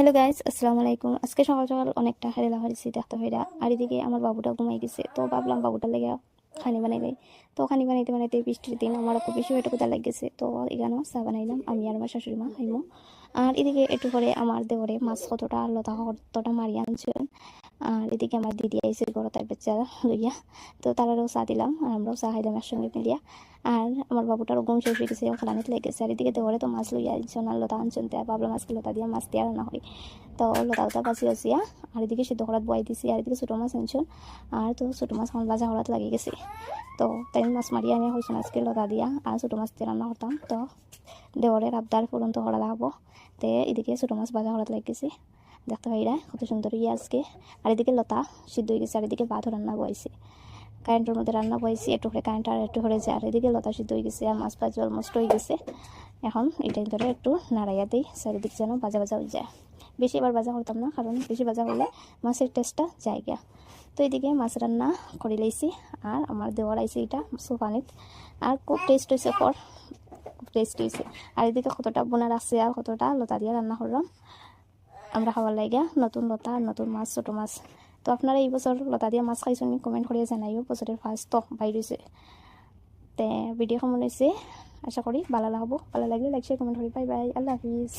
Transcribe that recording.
Hello guys, আসসালামু আলাইকুম। আজকে সকাল সকাল অনেকটা হেলা হয়েছি দেখতে হইরা। আর এদিকে আমার বাবুটা ঘুমাই গেছে, তো ভাবলাম বাবুটার লেগে খানি বানাই দেয়। তো খানি বানাইতে বানাইতে বৃষ্টির দিন আমার খুব বেশি পেটে কোথা লাগতেছে, তো এখানেও চা বানাইলাম আমি আর আমার শাশুড়ি মা খাইমো। আর এদিকে একটু করে আমার দেওরে মাছ কতটা আর লতা কতটা মারি আনছেন। আর এদিকে আমার দিদি আইসে ঘর তার বাচ্চা লইয়া, তো তারাও চা দিলাম আর আমরাও চা খাইলাম একসঙ্গে মিলিয়া। আর আমার বাবুটারও ঘুম শেষ হয়ে গেছে, খালানিতে লেগেছে। আর এদিকে দেওরে তো মাছ লইয়া আনছেন আর লতা আনছেন, তাই ভাবলাম আজকে লতা দিয়ে মাছ দিয়ে রান্না হয়। তো লতা লতা বাঁচি আসিয়া আর এদিকে সিদ্ধ করাত বয়াই দিছি। আর এদিকে ছোটো মাছ আনছেন, আর তো ছোটো মাছ আমার ভাজা হরাত লাগি গেছে। তো তাই মাছ মারিয়ে আনিয়া হয়েছেন আজকে লতা দিয়া আর ছোটো মাছ দিয়ে রান্না করতাম। তো দেওরের আবদার পূরণ তো করা লাগবো, তো এদিকে ছোটো মাছ ভাজা হরাত লাগি গেছে। দেখতে পাইরা কত সুন্দর ইয়ে আজকে। আর এদিকে লতা সিদ্ধ হয়ে গেছে, আর এদিকে ভাতও রান্না বয়েছে। কারেন্টের মধ্যে রান্না বয়েছি, একটু করে কারেন্ট আর একটু করে যায়। আর এদিকে লতা সিদ্ধ হয়ে গেছে আর মাছ ভাজি অলমোস্ট হয়ে গেছে। এখন এটাই ধরে একটু নাড়াইয়া দিই, চারিদিক যেন ভাজা ভাজা হয়ে যায়। বেশি এবার ভাজা করতাম না, কারণ বেশি ভাজা করলে মাছের টেস্টটা জায়গা। তো এদিকে মাছ রান্না করে লাইছি আর আমার দেওয়ার আইছে এটা সোফানিত। আর খুব টেস্ট হয়েছে, খুব টেস্ট হয়েছে। আর এদিকে কতটা বোনার আছে আর কতটা লতা দিয়ে রান্না করলাম আমরা খাওয়ার লাগিয়া। নতুন লতা আর নতুন মাছ, ছোটো মাছ। তো আপনারা এই বছর লতা দিয়ে মাছ খাইছেন কমেন্ট করিয়া জানাইও। বছরের ফার্স্ট তো বাইর হয়েছে। তে ভিডিও কেমন হয়েছে আশা করি ভালো লাগবো। ভালো লাগলে লাইক শেয়ার কমেন্ট করি। বাই বাই, আল্লাহ হাফিজ।